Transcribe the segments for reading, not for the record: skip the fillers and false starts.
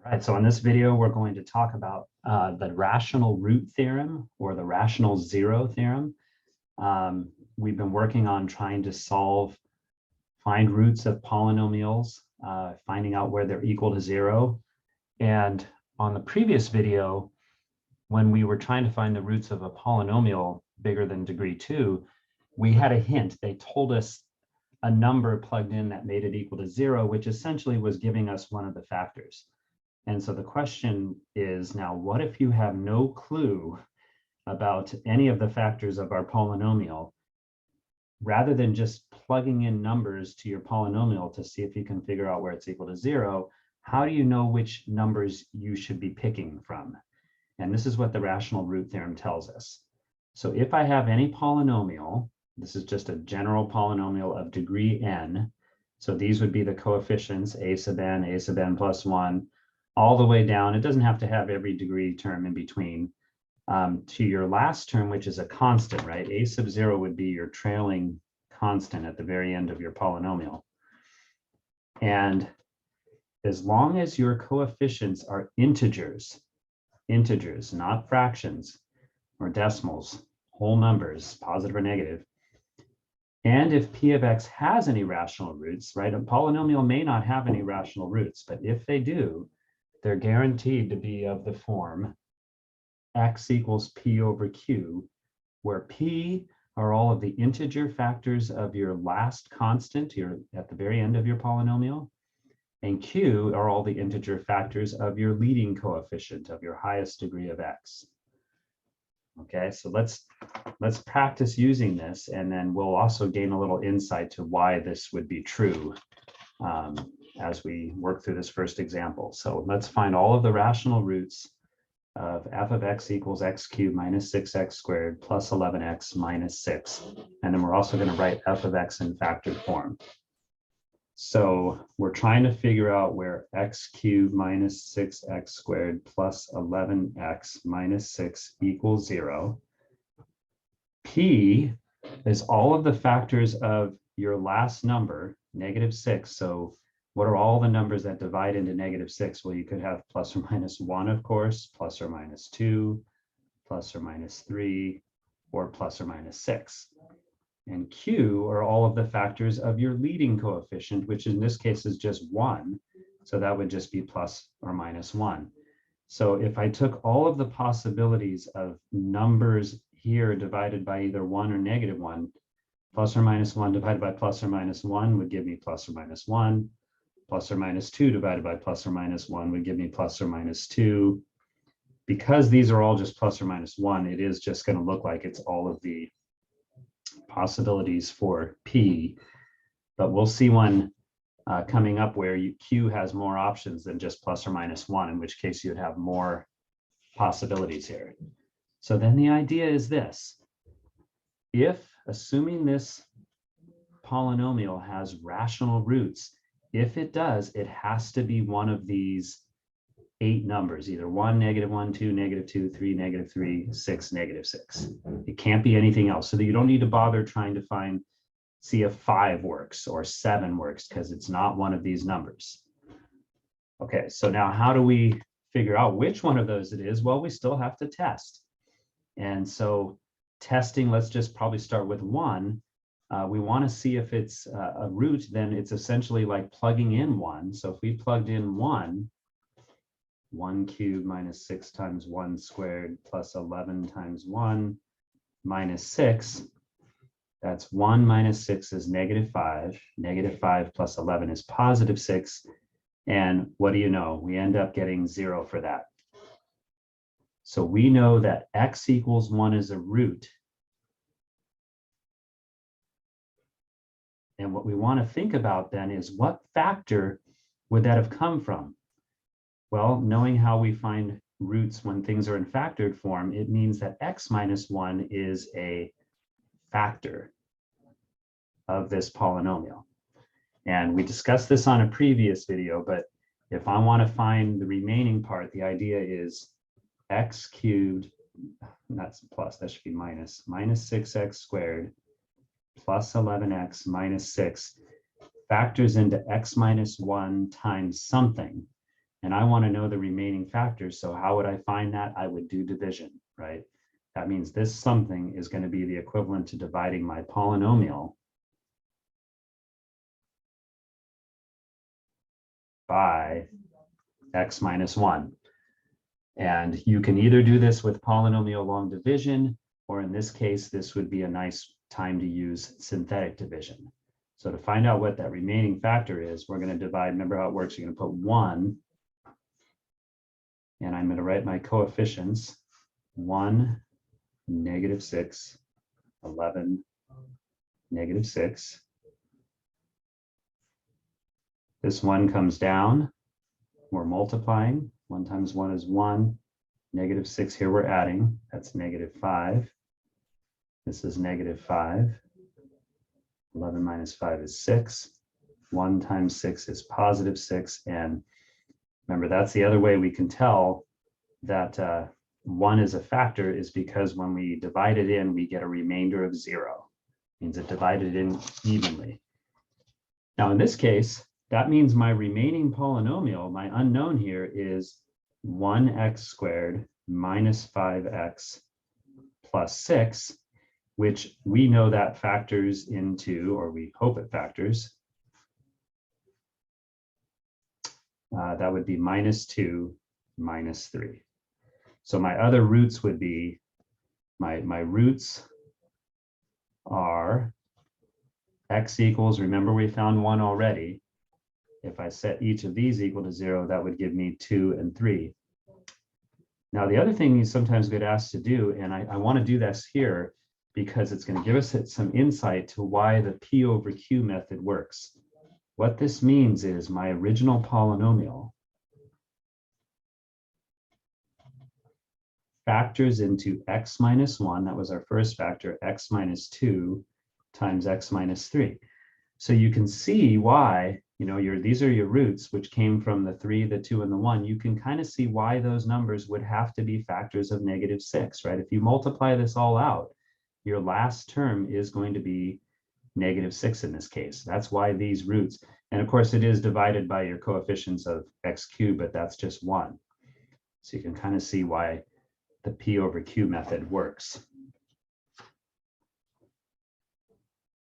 All right, so in this video, we're going to talk about the rational root theorem or the rational zero theorem. We've been working on trying to find roots of polynomials, finding out where they're equal to zero. And on the previous video, when we were trying to find the roots of a polynomial bigger than degree 2, we had a hint. They told us a number plugged in that made it equal to 0, which essentially was giving us one of the factors. And so the question is now, what if you have no clue about any of the factors of our polynomial? Rather than just plugging in numbers to your polynomial to see if you can figure out where it's equal to 0, how do you know which numbers you should be picking from? And this is what the rational root theorem tells us. So if I have any polynomial, this is just a general polynomial of degree n. So these would be the coefficients a sub n plus 1, all the way down. It doesn't have to have every degree term in between to your last term, which is a constant, right? A sub 0 would be your trailing constant at the very end of your polynomial. And as long as your coefficients are integers, not fractions or decimals, whole numbers, positive or negative, and if p of x has any rational roots, right? A polynomial may not have any rational roots, but if they do, they're guaranteed to be of the form x equals p over q, where p are all of the integer factors of your last constant at the very end of your polynomial, and q are all the integer factors of your leading coefficient of your highest degree of x. Okay, so let's practice using this, and then we'll also gain a little insight to why this would be true as we work through this first example. So let's find all of the rational roots of f of x equals x cubed minus 6x squared plus 11x minus 6. And then we're also going to write f of x in factored form. So we're trying to figure out where x cubed minus 6x squared plus 11x minus 6 equals 0. P is all of the factors of your last number, -6. So what are all the numbers that divide into -6? Well, you could have plus or minus 1, of course, plus or minus 2, plus or minus 3, or plus or minus 6. And Q are all of the factors of your leading coefficient, which in this case is just 1. So that would just be plus or minus 1. So if I took all of the possibilities of numbers here divided by either 1 or -1, plus or minus 1 divided by plus or minus 1 would give me plus or minus 1. Plus or minus 2 divided by plus or minus 1 would give me plus or minus 2. Because these are all just plus or minus 1, it is just going to look like it's all of the possibilities for P. But we'll see one coming up where Q has more options than just plus or minus 1, in which case you'd have more possibilities here. So then the idea is this. If, assuming this polynomial has rational roots, if it does, it has to be one of these 8 numbers, either 1, -1, 2, -2, 3, -3, 6, -6. It can't be anything else. So that you don't need to bother trying to see if 5 works or 7 works, because it's not one of these numbers. Okay, so now how do we figure out which one of those it is? Well, we still have to test. And so testing, let's just probably start with 1. We want to see if it's a root, then it's essentially like plugging in 1. So if we plugged in 1 cubed minus 6 times 1 squared plus 11 times 1 minus 6, that's 1 minus 6 is -5. -5 plus 11 is +6. And what do you know? We end up getting 0 for that. So we know that x equals 1 is a root. And what we want to think about then is, what factor would that have come from? Well, knowing how we find roots when things are in factored form, it means that x minus 1 is a factor of this polynomial. And we discussed this on a previous video, but if I want to find the remaining part, the idea is x cubed, that's plus, that should be minus 6x squared plus 11x minus 6 factors into x minus 1 times something. And I want to know the remaining factors. So how would I find that? I would do division, right? That means this something is going to be the equivalent to dividing my polynomial by x minus 1. And you can either do this with polynomial long division, or in this case, this would be a nice time to use synthetic division. So to find out what that remaining factor is, we're going to divide. Remember how it works. You're going to put 1, and I'm going to write my coefficients: 1, -6, 11, -6. This 1 comes down. We're multiplying. 1 times 1 is 1. -6 here we're adding. That's -5. This is -5. 11 minus 5 is 6. 1 times 6 is +6. And remember, that's the other way we can tell that 1 is a factor, is because when we divide it in, we get a remainder of 0. It means it divided in evenly. Now, in this case, that means my remaining polynomial, my unknown here, is 1x squared minus 5x plus 6, which we know that factors into, or we hope it factors. That would be -2, -3. So my other roots would be, my roots are x equals, remember we found 1 already. If I set each of these equal to 0, that would give me 2 and 3. Now, the other thing you sometimes get asked to do, and I want to do this here because it's going to give us some insight to why the P over Q method works. What this means is my original polynomial factors into x minus 1, that was our first factor, x minus 2 times x minus 3. So you can see why, these are your roots, which came from the 3, the 2, and the 1. You can kind of see why those numbers would have to be factors of -6, right? If you multiply this all out, your last term is going to be -6 in this case. That's why these roots, and of course it is divided by your coefficients of x cubed, but that's just 1. So you can kind of see why the P over Q method works.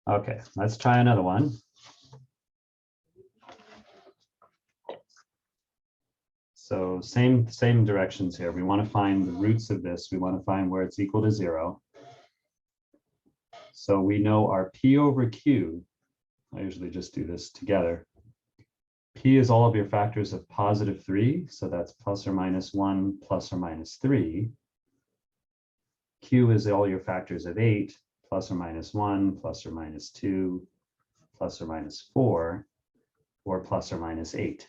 Okay, let's try another one. So same directions here. We want to find the roots of this. We want to find where it's equal to 0. So we know our P over Q, I usually just do this together. P is all of your factors of +3, so that's ±1, ±3. Q is all your factors of 8, ±1, ±2, ±4, or ±8.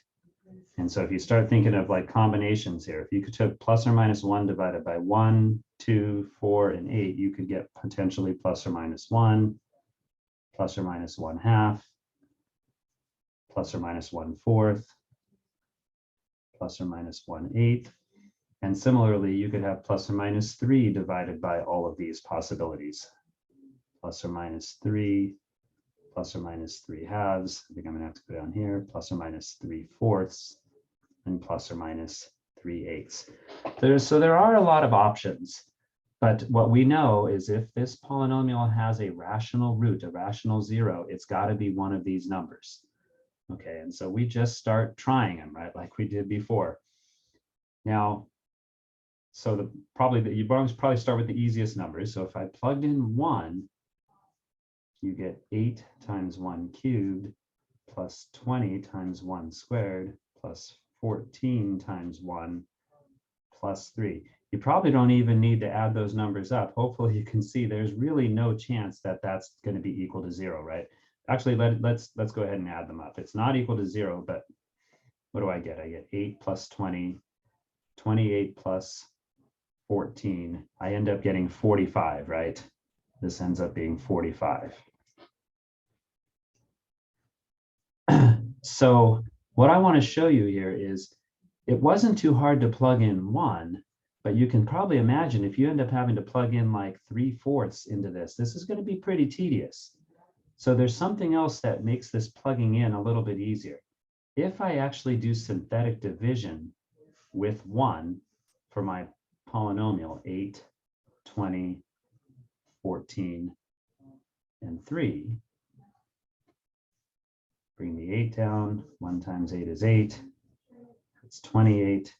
And so if you start thinking of like combinations here, if you could take ±1 divided by 1, 2, 4, and 8, you could get potentially ±1, ±1/2, ±1/4, ±1/8. And similarly, you could have ±3 divided by all of these possibilities. ±3, ±3/2. I think I'm going to have to go down here. ±3/4, and ±3/8. So there are a lot of options. But what we know is if this polynomial has a rational root, a rational 0, it's got to be one of these numbers. Okay, and so we just start trying them, right? Like we did before. Now, so you probably start with the easiest numbers. So if I plugged in 1, you get 8 times 1 cubed plus 20 times 1 squared plus 14 times 1 plus 3. You probably don't even need to add those numbers up. Hopefully you can see there's really no chance that that's going to be equal to 0, right? Actually, let's go ahead and add them up. It's not equal to 0, but what do I get? I get 8 plus 20, 28 plus 14. I end up getting 45, right? This ends up being 45. So what I want to show you here is it wasn't too hard to plug in 1, but you can probably imagine if you end up having to plug in like 3/4 into this, this is going to be pretty tedious. So there's something else that makes this plugging in a little bit easier. if I actually do synthetic division with 1 for my polynomial, 8, 20, 14, and 3, bring the 8 down. 1 times 8 is 8. It's 28.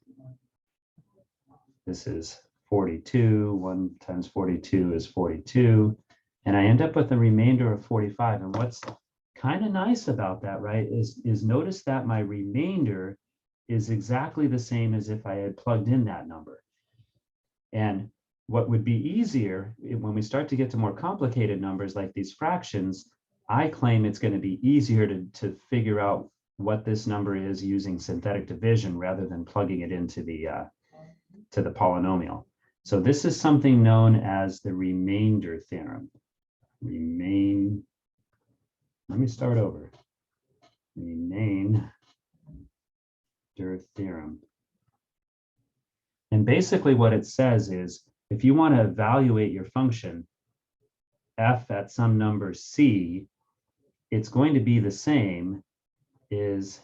This is 42. 1 times 42 is 42. And I end up with a remainder of 45. And what's kind of nice about that, right, is notice that my remainder is exactly the same as if I had plugged in that number. And what would be easier when we start to get to more complicated numbers like these fractions, I claim it's going to be easier to figure out what this number is using synthetic division rather than plugging it into the polynomial. So this is something known as the remainder theorem. Let me start over. Remainder theorem. And basically what it says is, if you want to evaluate your function, f at some number c, it's going to be the same as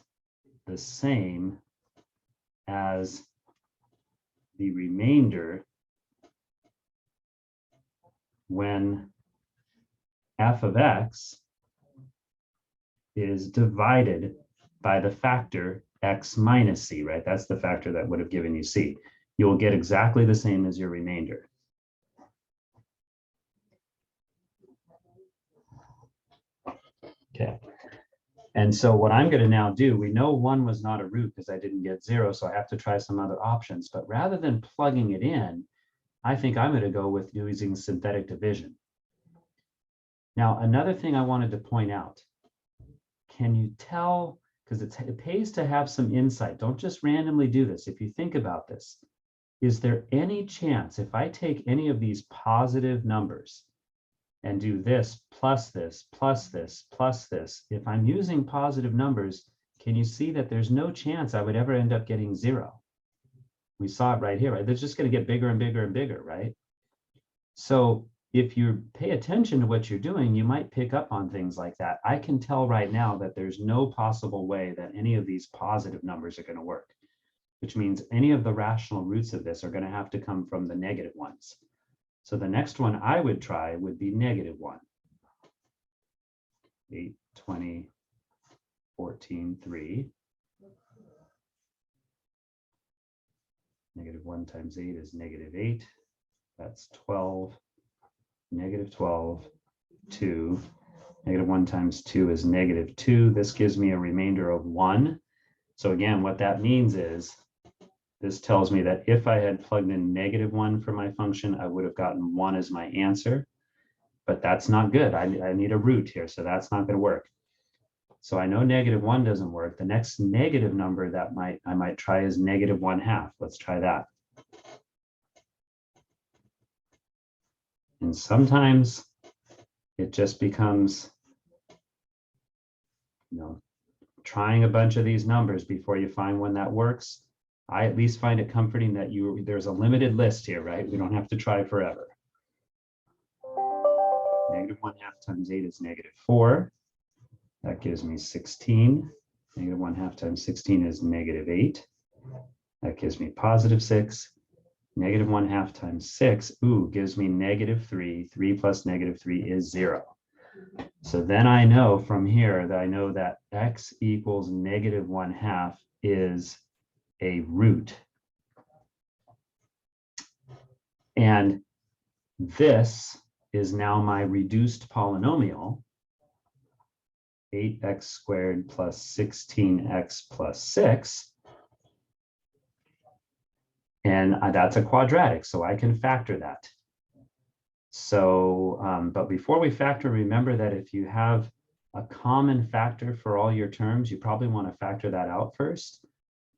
the remainder when f of x is divided by the factor x minus c, right? That's the factor that would have given you c. You will get exactly the same as your remainder. Okay. And so what I'm going to now do, we know 1 was not a root because I didn't get 0, so I have to try some other options. But rather than plugging it in, I think I'm going to go with using synthetic division. Now, another thing I wanted to point out, can you tell, because it pays to have some insight. Don't just randomly do this. If you think about this, is there any chance if I take any of these positive numbers and do this, plus this, plus this, plus this, if I'm using positive numbers, can you see that there's no chance I would ever end up getting 0? We saw it right here, right? They're just going to get bigger and bigger and bigger, right? So if you pay attention to what you're doing, you might pick up on things like that. I can tell right now that there's no possible way that any of these positive numbers are going to work, which means any of the rational roots of this are going to have to come from the negative ones. So the next one I would try would be negative 1. 8, 20, 14, 3. Negative 1 times 8 is negative 8. That's 12. Negative 12, 2. Negative 1 times 2 is negative 2. This gives me a remainder of 1. So again, what that means is, this tells me that if I had plugged in negative 1 for my function, I would have gotten 1 as my answer. But that's not good. I need a root here, so that's not going to work. So I know negative 1 doesn't work. The next negative number that I might try is negative 1/2. Let's try that. And sometimes it just becomes, trying a bunch of these numbers before you find one that works. I at least find it comforting that there's a limited list here, right? We don't have to try forever. Negative 1/2 times 8 is negative 4. That gives me 16. Negative 1/2 times 16 is negative 8. That gives me positive 6. Negative 1/2 times 6, gives me negative 3. 3 plus negative 3 is 0. So then I know from here that I know that x equals negative 1/2 is a root. And this is now my reduced polynomial, 8x squared plus 16x plus 6. And that's a quadratic, so I can factor that. So, but before we factor, remember that if you have a common factor for all your terms, you probably want to factor that out first.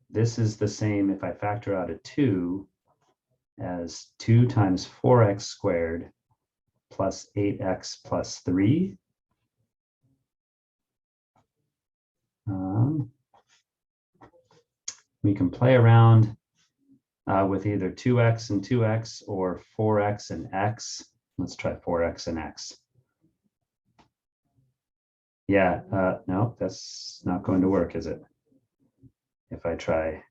This is the same if I factor out a 2 as 2 times 4x squared plus 8x plus 3. We can play around with either 2x and 2x or 4x and x. Let's try 4x and x. Yeah, no, that's not going to work, is it? If I try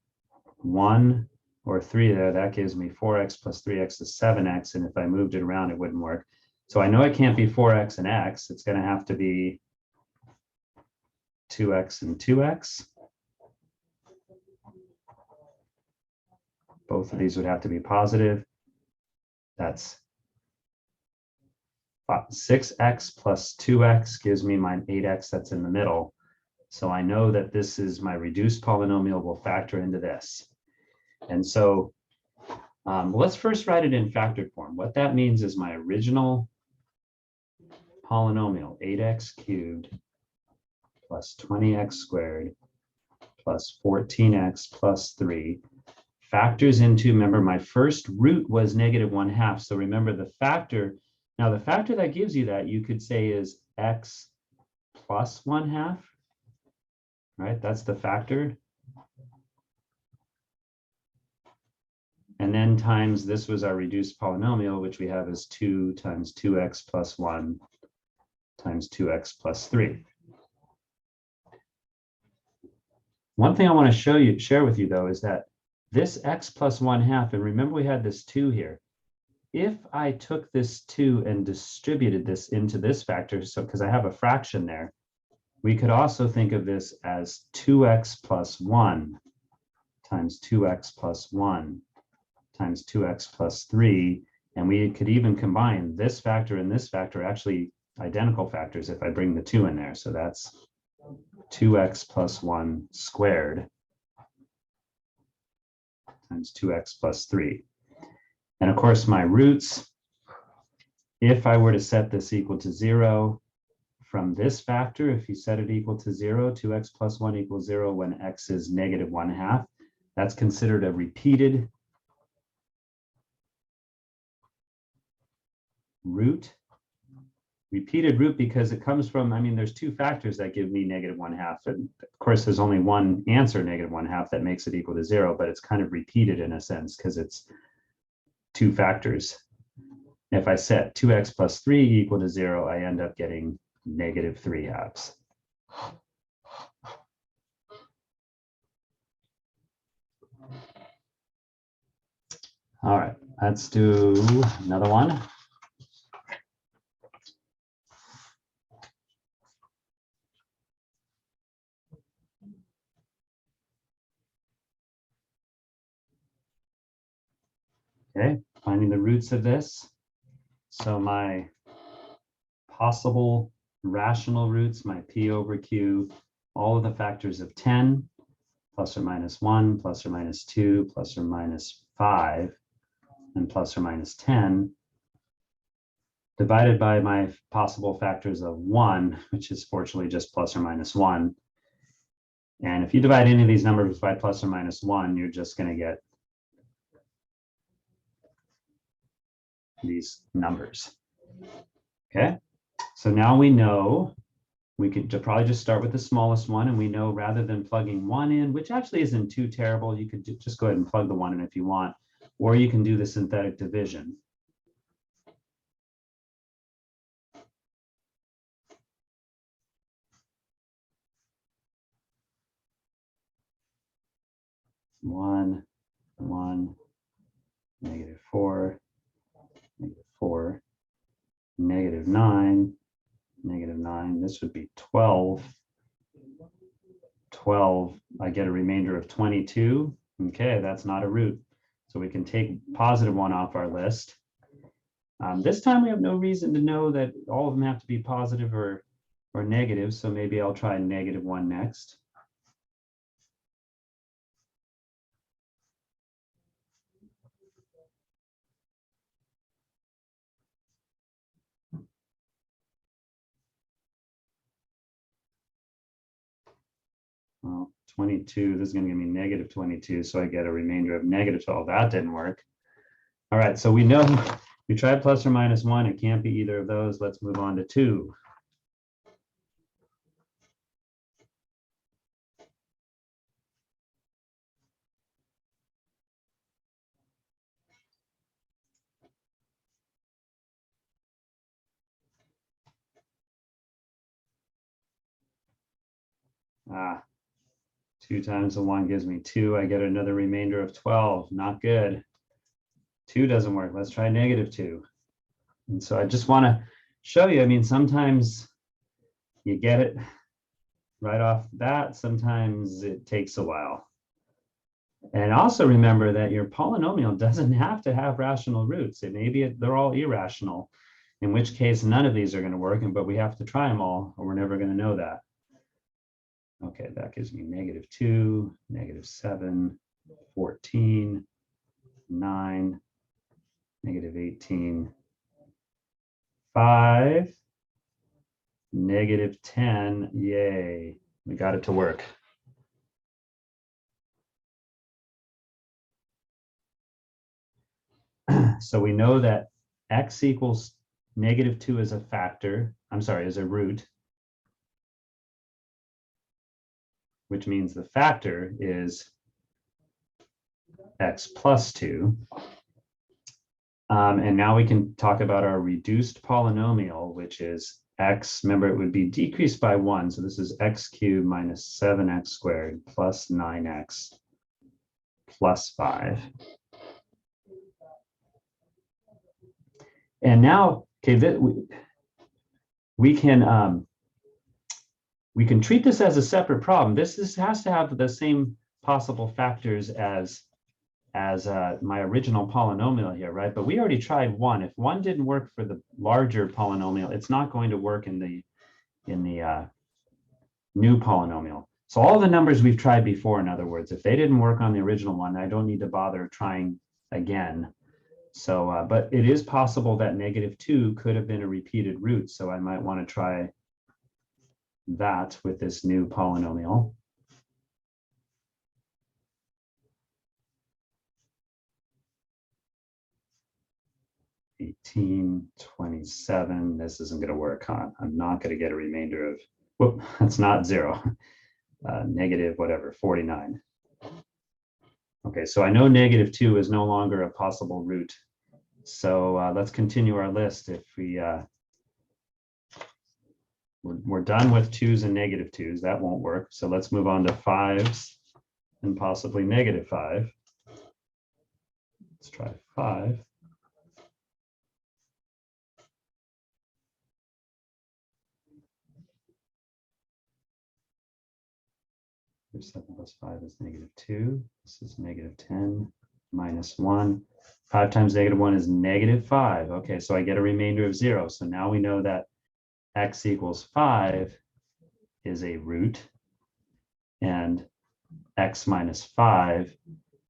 1 or 3 there, that gives me 4x plus 3x is 7x. And if I moved it around, it wouldn't work. So I know it can't be 4x and x. It's going to have to be 2x and 2x. Both of these would have to be positive. That's 6x plus 2x gives me my 8x that's in the middle. So I know that this is my reduced polynomial will factor into this. And so let's first write it in factored form. What that means is my original polynomial, 8x cubed plus 20x squared plus 14x plus 3 factors into, remember, my first root was -1/2. So remember the factor. Now the factor that gives you that, you could say is x plus 1/2, right? That's the factor. And then times, this was our reduced polynomial, which we have as 2 times 2x plus 1 times 2x plus 3. One thing I want to share with you though, is that this x plus 1/2, and remember we had this 2 here. If I took this 2 and distributed this into this factor, so because I have a fraction there, we could also think of this as 2x plus 1 times 2x plus 1 times 2x plus 3. And we could even combine this factor and this factor, actually identical factors if I bring the 2 in there. So that's 2x plus 1 squared times 2x plus 3. And of course, my roots, if I were to set this equal to 0 from this factor, if you set it equal to 0, 2x plus 1 equals 0 when x is -1/2, that's considered a repeated root. Repeated root because it comes from, I mean, there's 2 factors that give me -1/2. And of course, there's only one answer, -1/2, that makes it equal to 0, but it's kind of repeated in a sense because it's 2 factors. If I set 2x plus 3 equal to 0, I end up getting -3/2. All right, let's do another one. Okay, finding the roots of this. So my possible rational roots, my p over q, all of the factors of 10, plus or minus 1, plus or minus 2, plus or minus 5, and plus or minus 10, divided by my possible factors of 1, which is fortunately just plus or minus 1. And if you divide any of these numbers by plus or minus 1, you're just going to get these numbers. Okay, so now we know we could probably just start with the smallest one, and we know rather than plugging 1 in, which actually isn't too terrible, you could just go ahead and plug the 1 in if you want, or you can do the synthetic division. -1, -1, -4, -4, -9, -9. This would be 12. 12, I get a remainder of 22. Okay, that's not a root. So we can take +1 off our list. This time we have no reason to know that all of them have to be positive or negative. So maybe I'll try -1 next. Well, 22, this is going to give me -22, so I get a remainder of -12. That didn't work. All right, so we know we tried plus or minus 1. It can't be either of those. Let's move on to 2. 2 times the 1 gives me 2. I get another remainder of 12. Not good. 2 doesn't work. Let's try -2. And so I just want to show you, I mean, sometimes you get it right off the bat. Sometimes it takes a while. And also remember that your polynomial doesn't have to have rational roots. It may be they're all irrational, in which case none of these are going to work, but we have to try them all or we're never going to know that. Okay, that gives me -2, -7, 14, 9, -18, 5, -10. Yay, we got it to work. So we know that x equals -2 is a factor, I'm sorry, is a root, which means the factor is x plus 2. And now we can talk about our reduced polynomial, which is x, remember it would be decreased by 1. So this is x cubed minus 7x squared plus 9x plus 5. And now, okay, we can treat this as a separate problem. This has to have the same possible factors as my original polynomial here, right? But we already tried 1. If 1 didn't work for the larger polynomial, it's not going to work in the new polynomial. So all the numbers we've tried before, in other words, if they didn't work on the original one, I don't need to bother trying again. So, but it is possible that -2 could have been a repeated root. So I might want to try that with this new polynomial. $18, $27. This isn't going to work, huh? I'm not going to get a remainder of, whoop, that's not 0. Negative whatever, 49. Okay, so I know -2 is no longer a possible root. So let's continue our list. If we're done with 2's and -2's, that won't work. So let's move on to 5's and possibly -5. Let's try 5. Here's 7 plus 5 is -2. This is -10 minus 1. 5 times -1 is -5. Okay, so I get a remainder of 0. So now we know that x equals 5 is a root, and x minus 5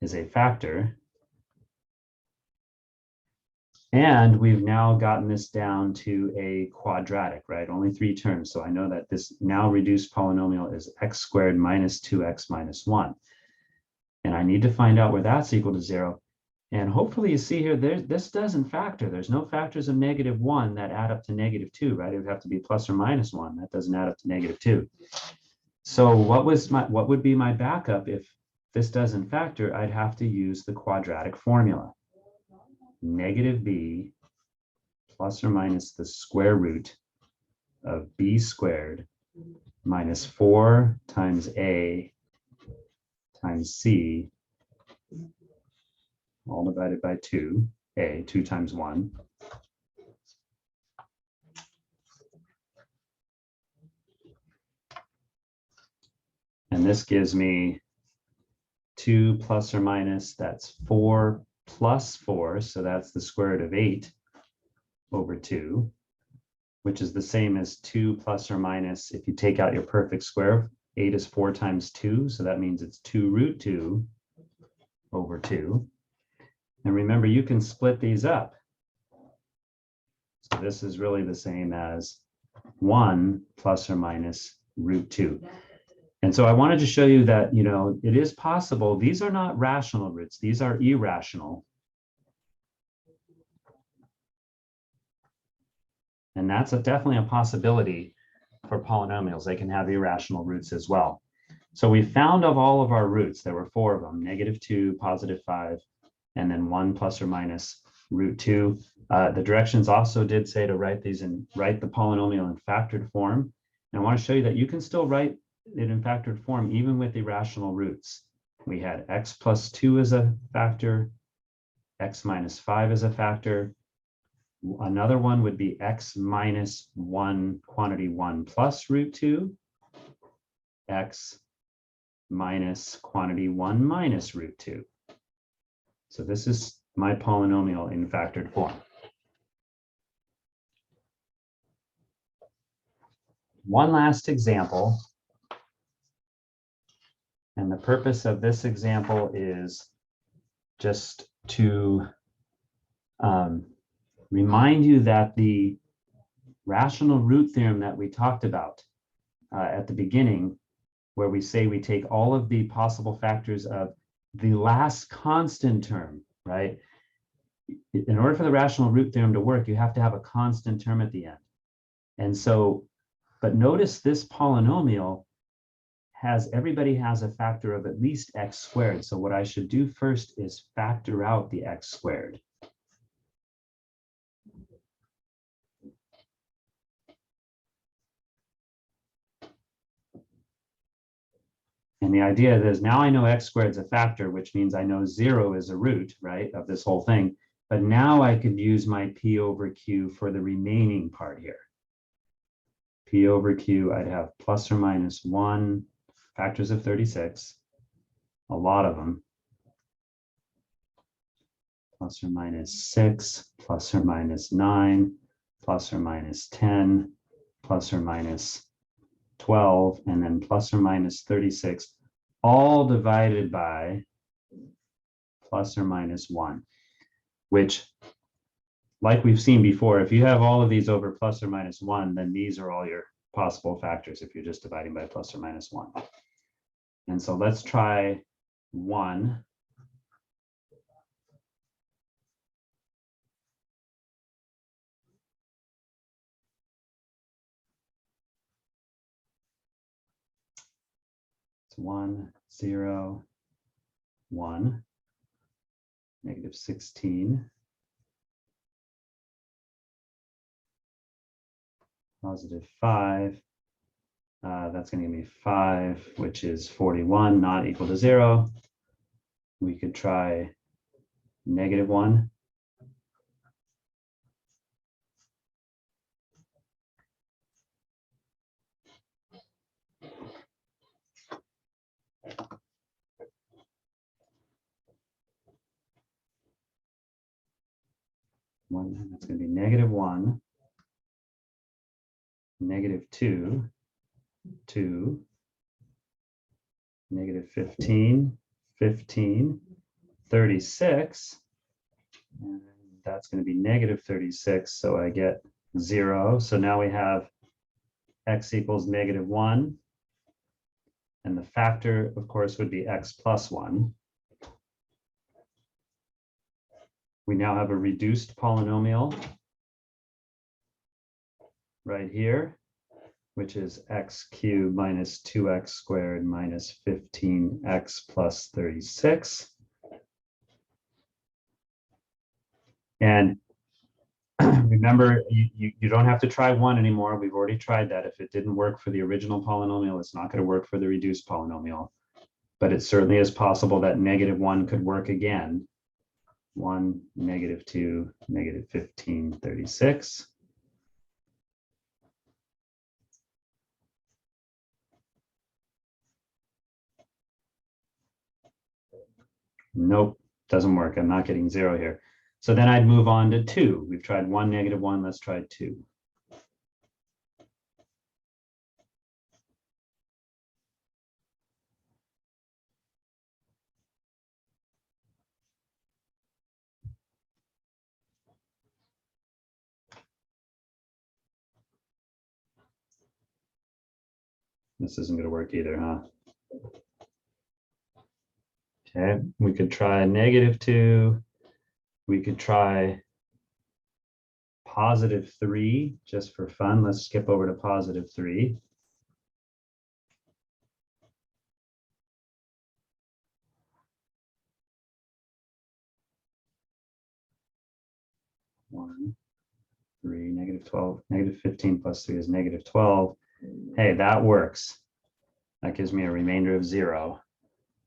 is a factor. And we've now gotten this down to a quadratic, right? Only 3 terms. So I know that this now reduced polynomial is x squared minus 2x minus 1. And I need to find out where that's equal to 0. And hopefully you see here, this doesn't factor. There's no factors of -1 that add up to -2, right? It would have to be plus or minus 1. That doesn't add up to -2. So what would be my backup if this doesn't factor? I'd have to use the quadratic formula. (b plus or minus the square root of b squared minus 4 times a times c, all divided by 2, a, 2 times 1. And this gives me 2 plus or minus, that's 4 plus 4, so that's the square root of 8 over 2, which is the same as 2 plus or minus, if you take out your perfect square, 8 is 4 times 2, so that means it's 2 root 2 over 2. And remember, you can split these up. So this is really the same as 1 plus or minus root 2. And so I wanted to show you that, you know, it is possible. These are not rational roots. These are irrational. And that's definitely a possibility for polynomials. They can have irrational roots as well. So we found of all of our roots, there were 4 of them, -2, +5, and then 1 plus or minus root 2. The directions also did say to write these and write the polynomial in factored form. And I want to show you that you can still write it in factored form, even with irrational roots. We had x plus 2 as a factor, x minus 5 as a factor. Another one would be x minus 1, quantity 1 plus root 2, x minus quantity 1 minus root 2. So this is my polynomial in factored form. One last example. And the purpose of this example is just to remind you that the rational root theorem that we talked about at the beginning, where we say we take all of the possible factors of the last constant term, right? In order for the rational root theorem to work, you have to have a constant term at the end. And so, but notice this polynomial everybody has a factor of at least x squared. So what I should do first is factor out the x squared. And the idea is now I know x squared is a factor, which means I know 0 is a root, right, of this whole thing. But now I could use my p over q for the remaining part here. P over q, I'd have plus or minus 1 factors of 36, a lot of them, plus or minus 6, plus or minus 9, plus or minus 10, plus or minus 12, and then plus or minus 36, all divided by plus or minus 1, which, like we've seen before, if you have all of these over plus or minus 1, then these are all your possible factors if you're just dividing by plus or minus 1. And so let's try 1. It's 1, 0, 1, negative 16, positive 5. That's going to give me 5, which is 41, not equal to 0. We could try negative 1. That's going to be negative 1, negative 2, 2, negative 15, 15, 36, and that's going to be negative 36, so I get 0. So now we have x equals negative 1, and the factor, of course, would be x plus 1. We now have a reduced polynomial right here, which is x cubed minus 2x squared minus 15x plus 36. And remember, you don't have to try 1 anymore. We've already tried that. If it didn't work for the original polynomial, it's not going to work for the reduced polynomial. But it certainly is possible that negative 1 could work again. 1, negative 2, negative 15, 36. Nope, doesn't work. I'm not getting 0 here. So then I'd move on to 2. We've tried 1, negative 1. Let's try 2. This isn't going to work either, huh? Okay, we could try negative 2. We could try positive 3 just for fun. Let's skip over to positive 3. One, 3, negative 12, negative 15 plus 3 is negative 12. Hey, that works. That gives me a remainder of 0.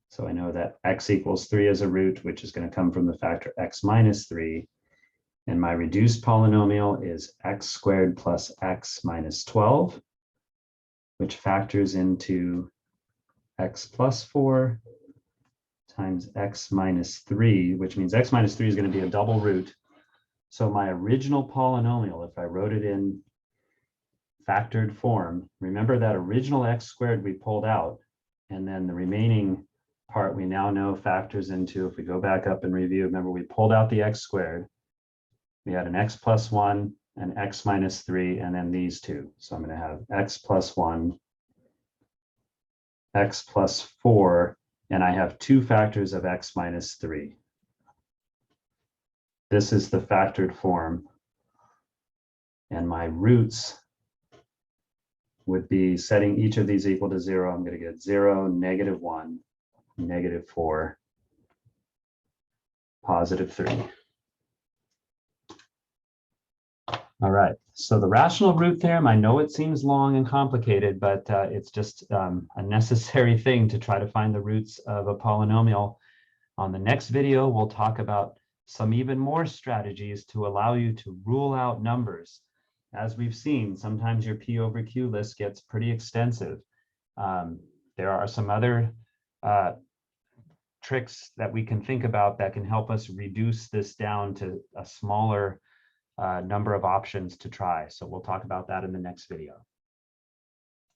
So I know that x equals 3 as a root, which is going to come from the factor x minus 3. And my reduced polynomial is x squared plus x minus 12, which factors into x plus 4 times x minus 3, which means x minus 3 is going to be a double root. So my original polynomial, if I wrote it in factored form, remember that original x squared we pulled out, and then the remaining part we now know factors into, if we go back up and review, remember we pulled out the x squared, we had an x plus 1, an x minus 3, and then these two. So I'm going to have x plus 1, x plus 4, and I have two factors of x minus 3. This is the factored form, and my roots would be setting each of these equal to 0. I'm going to get 0, negative 1, negative 4, positive 3. All right, so the rational root theorem, I know it seems long and complicated, but it's just a necessary thing to try to find the roots of a polynomial. On the next video, we'll talk about some even more strategies to allow you to rule out numbers. As we've seen, sometimes your P over Q list gets pretty extensive. There are some other tricks that we can think about that can help us reduce this down to a smaller number of options to try. So we'll talk about that in the next video.